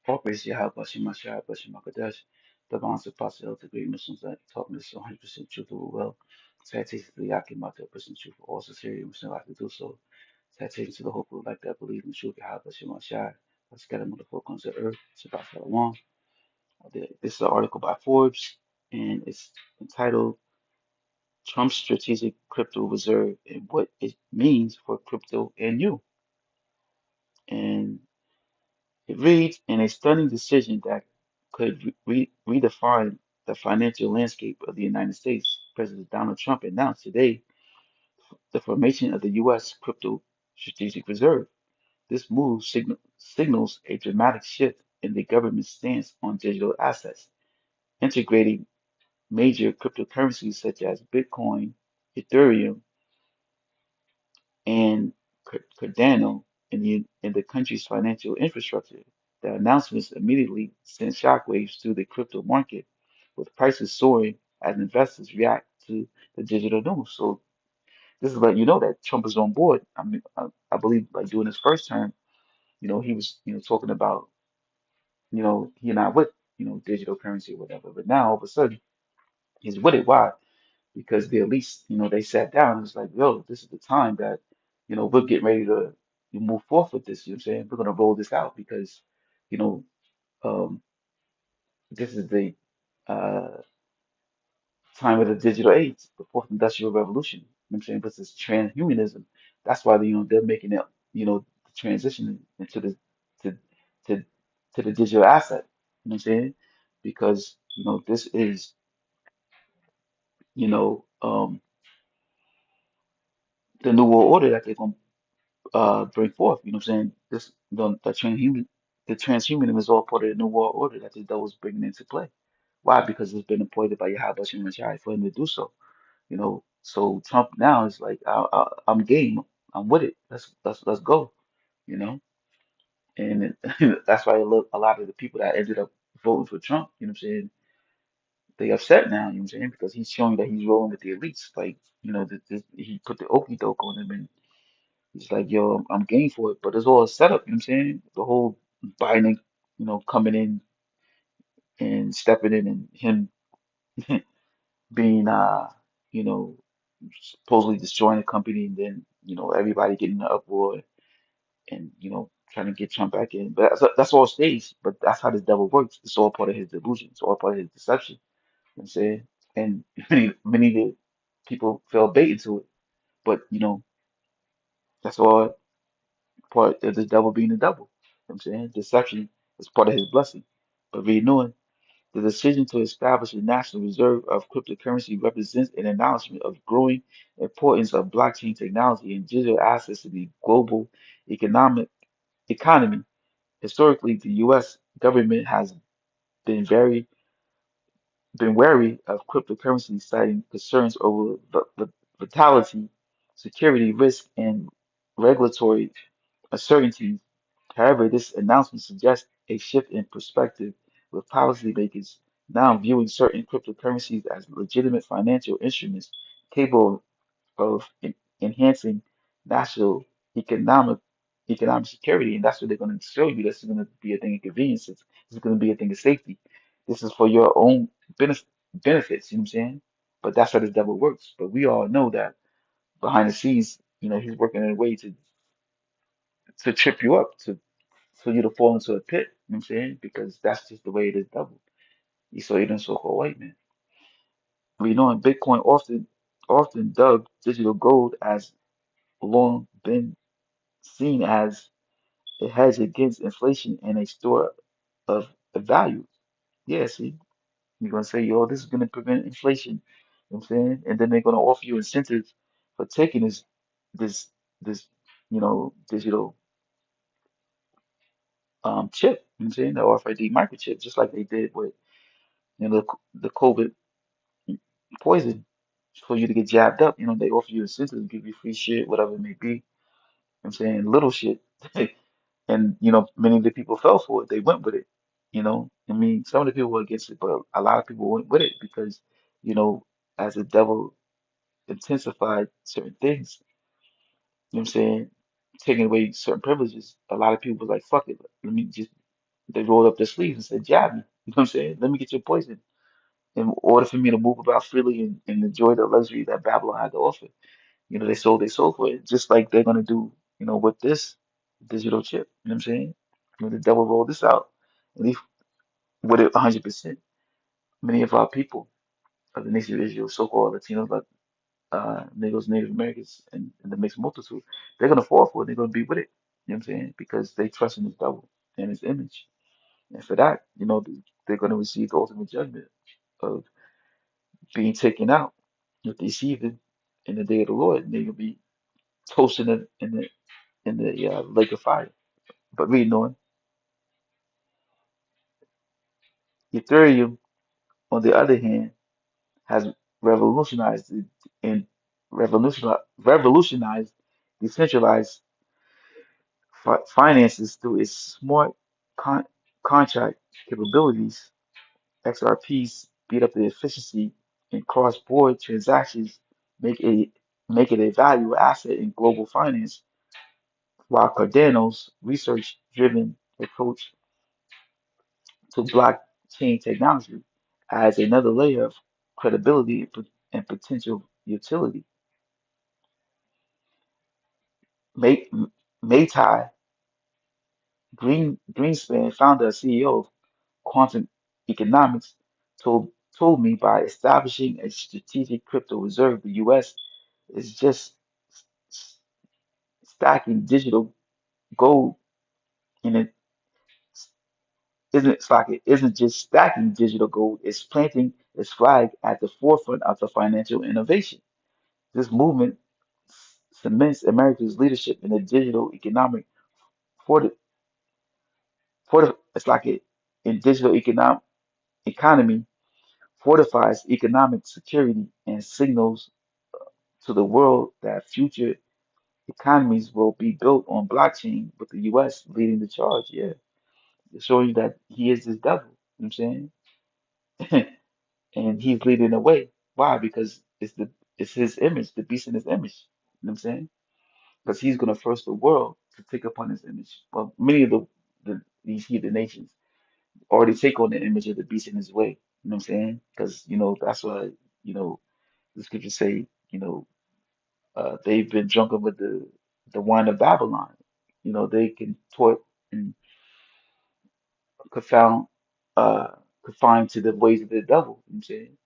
All praise to Yahweh, Bashim Mashai, Bashim Makadesh, the bonds of Pastor the great Muslims that taught me this 100% truthful will. Citation to the Yakim percent truth for all sincerity and Muslim life to do so. Citation to the hopeful like that believe in the truth, Yahweh, Bashim Mashai, let's get him on the four corners of the earth, Shabbat Shalom. This is an article by Forbes, and it's entitled Trump's Strategic Crypto Reserve and What It Means for Crypto and You. And it reads, in a stunning decision that could redefine the financial landscape of the United States, President Donald Trump announced today the formation of the U.S. Crypto Strategic Reserve. This move signals a dramatic shift in the government's stance on digital assets, integrating major cryptocurrencies such as Bitcoin, Ethereum, and Cardano in the country's financial infrastructure. The announcements immediately sent shockwaves through the crypto market, with prices soaring as investors react to the digital news. So this is letting you know that Trump is on board. I mean, I believe like during his first term, he was talking about he not with digital currency or whatever, but now all of a sudden he's with it. Why? Because they at least, they sat down and it's like, yo, this is the time that, we're getting ready to move forth with this. You know what I'm saying? We're gonna roll this out because, you know, um, this is the uh time of the digital age, the fourth industrial revolution. You know what I'm saying? This is transhumanism. That's why they're making it, the transition into the to to to the digital asset. You know what I'm saying? Because, this is, you know, um the new world order that they're gonna bring forth. You know what I'm saying? The transhumanism is all part of the new world order that the devil's bringing into play. Why? Because it's been appointed by Yahweh Shem Mashai for him to do so. So Trump now is like, I'm game. I'm with it. Let's go. You know, and that's why a lot of the people that ended up voting for Trump, what I'm saying, they upset now. You know what I'm saying? Because he's showing that he's rolling with the elites. Like, he put the okey doke on him and he's like, yo, I'm game for it, but it's all a setup, you know what I'm saying? The whole Biden, coming in and stepping in and him being, you know, supposedly destroying the company and then, everybody getting in an uproar and, trying to get Trump back in. But that's all staged, but that's how this devil works. It's all part of his delusion. It's all part of his deception, you know what I'm saying? And many of the people fell bait into it, but, that's all part of the devil being the devil. You know what I'm saying? Deception is part of his blessing. But renewing the decision to establish a national reserve of cryptocurrency represents an acknowledgement of growing importance of blockchain technology and digital assets to the global economic economy. Historically, the U.S. government has been very been wary of cryptocurrency, citing concerns over vitality, security risk, and regulatory uncertainties. However, this announcement suggests a shift in perspective, with policymakers now viewing certain cryptocurrencies as legitimate financial instruments capable of enhancing national economic economic security, and that's what they're going to show you. This is going to be a thing of convenience. It's going to be a thing of safety. This is for your own benefits. You know what I'm saying? But that's how the devil works. But we all know that behind the scenes, he's working in a way to trip you up, to for you to fall into a pit. You know what I'm saying? Because that's just the way it is. Devil. So you don't so-called white man. We know in Bitcoin often dubbed digital gold as long been seen as a hedge against inflation and a store of value. Yeah, see, you're gonna say, yo, this is gonna prevent inflation. You know what I'm saying? And then they're gonna offer you incentives for taking this this digital chip. You know what I'm saying? The RFID microchip, just like they did with the COVID poison for you to get jabbed up. They offer you incentives, give you free shit, whatever it may be. I'm saying little shit. And, many of the people fell for it. They went with it. I mean, some of the people were against it, but a lot of people went with it because, you know, as the devil intensified certain things, you know what I'm saying, taking away certain privileges, a lot of people was like, fuck it, let me just they rolled up their sleeves and said, "Jab me." You know what I'm saying? Let me get your poison in order for me to move about freely and enjoy the luxury that Babylon had to offer. They sold their soul for it, just like they're gonna do, with this digital chip. You know what I'm saying? When the devil rolled this out, and he with it 100%. Many of our people of the nation of Israel, so-called Latinos, like Negroes, Native Americans, and the mixed multitude, they're gonna fall for it. They're gonna be with it. You know what I'm saying? Because they trust in this devil and his image, and for that, they're gonna receive the ultimate judgment of being taken out with these heathen in the day of the Lord, and they're gonna be toasting it in the lake of fire. But reading on, Ethereum, on the other hand, has revolutionized the- and revolutionized decentralized finances through its smart con contract capabilities. XRPs speed up the efficiency in cross-border transactions, make it make it a valuable asset in global finance, while Cardano's research-driven approach to blockchain technology adds another layer of credibility and potential utility. May, Maytai Greenspan, founder and CEO of Quantum Economics, told me by establishing a strategic crypto reserve, the U.S. is just s- stacking digital gold in it. Isn't it like it isn't just stacking digital gold, it's planting its flag at the forefront of the financial innovation. This movement cements America's leadership in the digital economic for it's like it in digital economy fortifies economic security and signals to the world that future economies will be built on blockchain with the US leading the charge. Yeah. It's showing you that he is this devil. You know what I'm saying? And he's leading the way. Why? Because it's his image, the beast in his image. You know what I'm saying? Because he's gonna force the world to take upon his image. Well, many of these heathen nations already take on the image of the beast in his way. You know what I'm saying? Because that's why you know the scriptures say they've been drunken with the wine of Babylon. They can taught and confound uh confined to the ways of the devil. You know what I'm saying?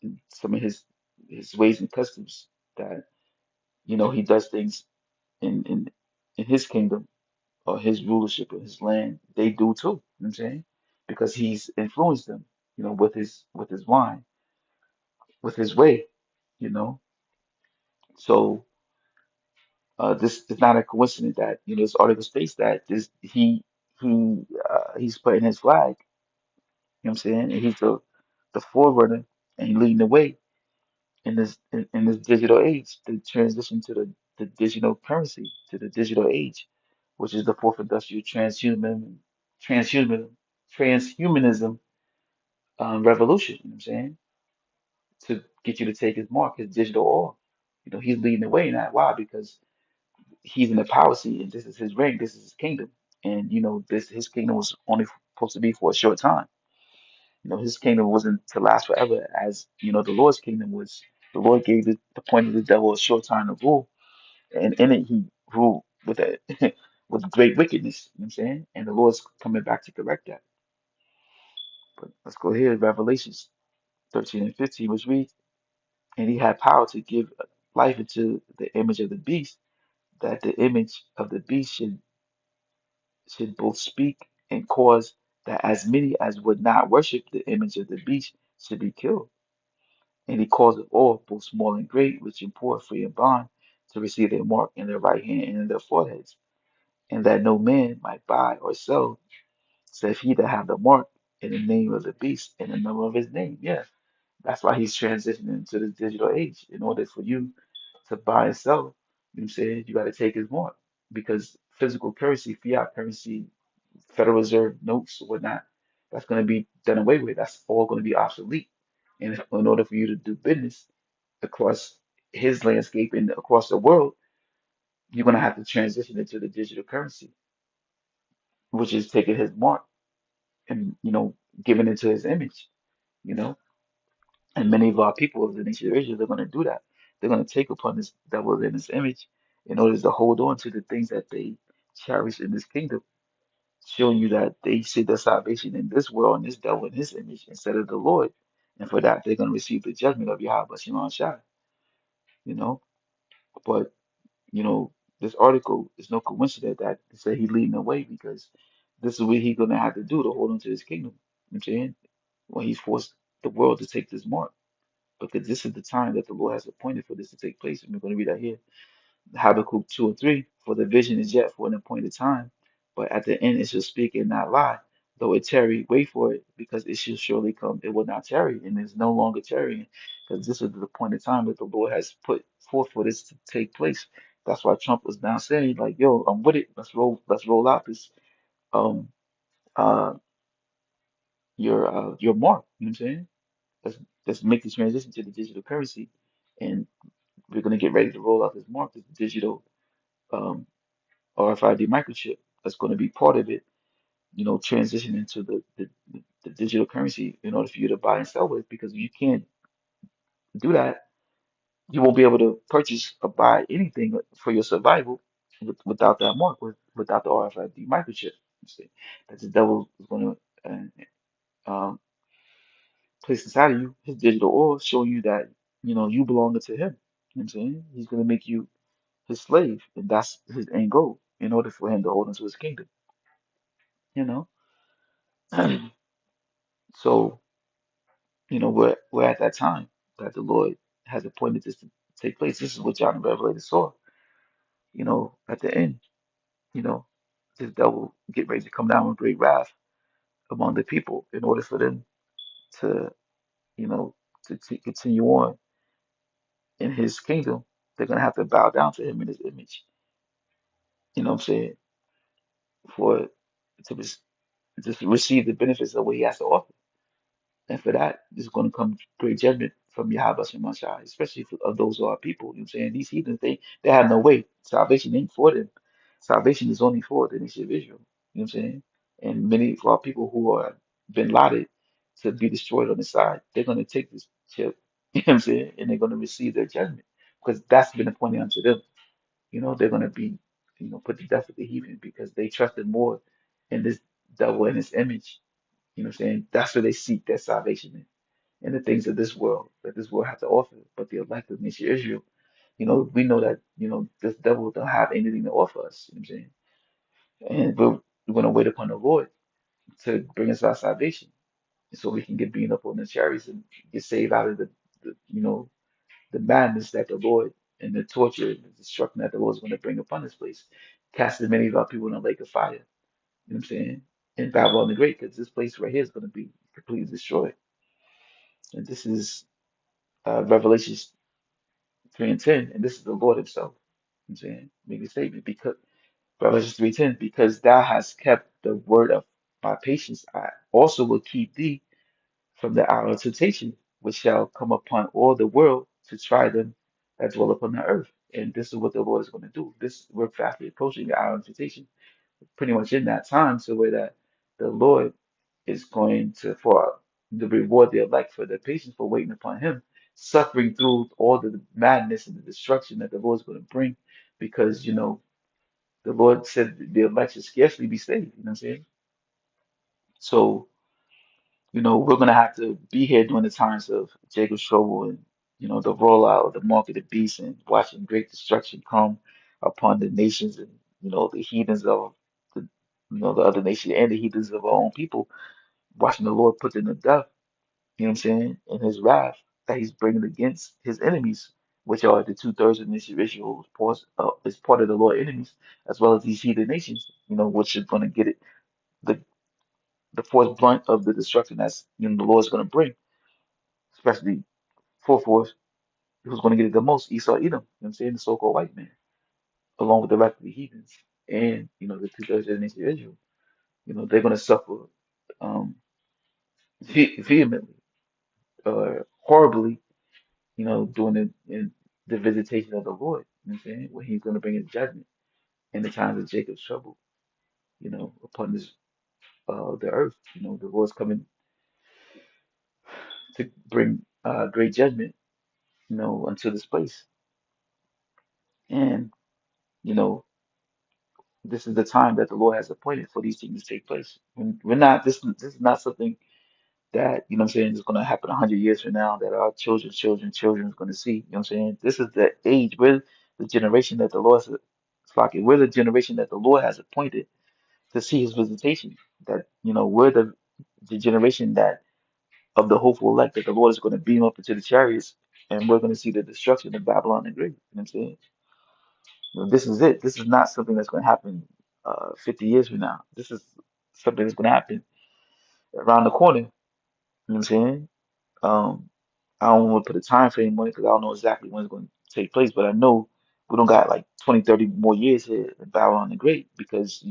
And some of his ways and customs that he does things in his kingdom or his rulership of his land, they do too. You know what I'm saying? Because he's influenced them, with his wine, with his way, you know. So this is not a coincidence that this article states that this he's putting his flag, you know what I'm saying, and he's the forerunner and he's leading the way in this digital age, the transition to the digital currency, to the digital age, which is the fourth industrial transhumanism, transhumanism revolution. You know what I'm saying? To get you to take his mark, his digital oil. He's leading the way in that. Why? Because he's in the power seat, and this is his reign, this is his kingdom, and this his kingdom was only supposed to be for a short time. His kingdom wasn't to last forever, as the Lord's kingdom was. The Lord gave the point of the devil a short time to rule, and in it he ruled with a with great wickedness. You know what I'm saying? And the Lord's coming back to correct that. But let's go here, Revelations 13 and 15, which reads, "And he had power to give life into the image of the beast, that the image of the beast should both speak and cause that as many as would not worship the image of the beast should be killed. And he caused all, both small and great, rich and poor, free and bond, to receive their mark in their right hand and in their foreheads, and that no man might buy or sell, save he that have the mark in the name of the beast and the number of his name." Yeah, that's why he's transitioning to the digital age. In order for you to buy and sell, you know what I'm saying, you got to take his mark. Because physical currency, fiat currency, Federal Reserve notes, whatnot, that's going to be done away with. That's all going to be obsolete. And in order for you to do business across his landscape and across the world, you're going to have to transition into the digital currency, which is taking his mark and, giving into his image, you know. And many of our people of the nation of Israel, they're going to do that. They're going to take upon this devil in his image in order to hold on to the things that they cherish in this kingdom, showing you that they see their salvation in this world and this devil in his image instead of the Lord. And for that, they're going to receive the judgment of Yahweh Shimon Shai, you know. But, you know, this article is no coincidence that they say he's leading the way because this is what he's going to have to do to hold on to his kingdom. You know what I'm saying? When he's forced the world to take this mark. Because this is the time that the Lord has appointed for this to take place. And we're going to read that here. Habakkuk 2 and 3. For the vision is yet for an appointed time, but at the end it shall speak and not lie. Though it tarry, wait for it, because it shall surely come. It will not tarry, and is no longer tarrying, because this is the appointed time that the Lord has put forth for this to take place. That's why Trump was now saying, like, yo, I'm with it. Let's roll out this um uh your mark. You know what I'm saying? Let's let's make the transition to the digital currency. And we're going to get ready to roll out this mark, this digital um, RFID microchip that's going to be part of it, transition into the digital currency in order for you to buy and sell with. Because if you can't do that, you won't be able to purchase or buy anything for your survival without that mark, without the RFID microchip. You see, that the devil is going to um, place inside of you, his digital oil, showing you that, you belong to him. You know what I'm saying? He's going to make you his slave, and that's his end goal in order for him to hold into his kingdom, you know. So, we're at that time that the Lord has appointed this to take place. This is what John the Revelator saw, at the end, you know, this devil get ready to come down with great wrath among the people in order for them to, you know, to continue on in his kingdom. They're gonna have to bow down to him in his image. You know what I'm saying? For to, to receive the benefits of what he has to offer. And for that, there's going to come great judgment from Yahweh Shema Shai, especially for of those who are people. You know what I'm saying? These heathens, they have no way. Salvation ain't for them. Salvation is only for the nation of Israel. You know what I'm saying? And many of our people who are been allotted to be destroyed on the side, they're going to take this chip, you know what I'm saying? And they're going to receive their judgment because that's been appointed unto them. They're going to be, put to death with the heathen because they trusted more in this devil in his image. You know what I'm saying? That's where they seek their salvation in and the things of this world that this world has to offer. But the elected nation Israel, we know that, this devil don't have anything to offer us. You know what I'm saying? And we're going to wait upon the Lord to bring us our salvation. So we can get beaten up on the chariots and get saved out of the madness that the Lord and the torture and the destruction that the Lord is going to bring upon this place. Casting many of our people in a lake of fire. You know what I'm saying? In Babylon the Great, because this place right here is going to be completely destroyed. And this is Revelation 3:10, and this is the Lord Himself. You know what I'm saying, make a statement because Revelation 3:10, because thou hast kept the word of my patience, I also will keep thee from the hour of temptation, which shall come upon all the world to try them that dwell upon the earth. And this is what the Lord is going to do. We're fastly approaching the hour of temptation, pretty much in that time, so where that the Lord is going to for the reward the elect for their patience for waiting upon him, suffering through all the madness and the destruction that the Lord is going to bring, because the Lord said the elect should scarcely be saved. You know what I'm saying? So we're going to have to be here during the times of Jacob's trouble and the rollout of the mark of the beast and watching great destruction come upon the nations and the heathens of the the other nation and the heathens of our own people, watching the Lord put them to death. You know what I'm saying? In his wrath that he's bringing against his enemies, which are the two-thirds of the nation of Israel, is part of the Lord enemies, as well as these heathen nations, which is going to get it the the fourth brunt of the destruction that's the Lord's going to bring, especially fourth, who's going to get it the most, Esau, Edom. You know what I'm saying? The so-called white man, along with the rest of the heathens, and the two-thirds of the nation of Israel. They're going to suffer um, vehemently, horribly, during the visitation of the Lord. You know what I'm saying? When he's going to bring his judgment in the times of Jacob's trouble. upon this the earth. The Lord's coming to bring great judgment, unto this place. And, you know, this is the time that the Lord has appointed for these things to take place. We're not this is not something that, I'm saying, is gonna happen 100 years from now that our children is gonna see. I'm saying? This is the age, we're the generation that the Lord has we're the generation that the Lord has appointed to see his visitation. That, we're the generation that of the hopeful elect that the Lord is going to beam up into the chariots, and we're going to see the destruction of Babylon the Great. You know what I'm saying? This is it. This is not something that's going to happen 50 years from now. This is something that's going to happen around the corner. You know what I'm saying? Um, I don't want to put a time frame on it because I don't know exactly when it's going to take place, but I know we don't got like 20, 30 more years here in Babylon the Great because,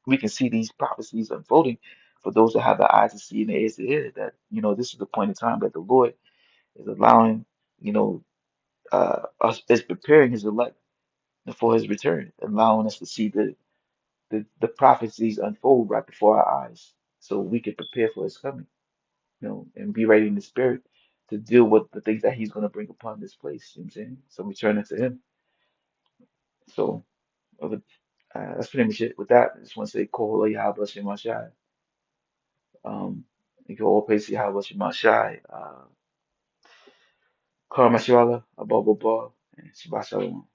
we can see these prophecies unfolding for those that have the eyes to see and the ears to hear that, this is the point in time that the Lord is allowing, us is preparing his elect for his return, allowing us to see the prophecies unfold right before our eyes so we can prepare for his coming, and be ready in the spirit to deal with the things that he's going to bring upon this place. You know what I'm saying? So returning to him. So uh, that's pretty much it with that. I just want to say, Kohola Yahweh Shem Mashai. You can all praise Yahweh Shem Mashai. Kara Mashiach, Abba Baba, and Shabbat Shalom.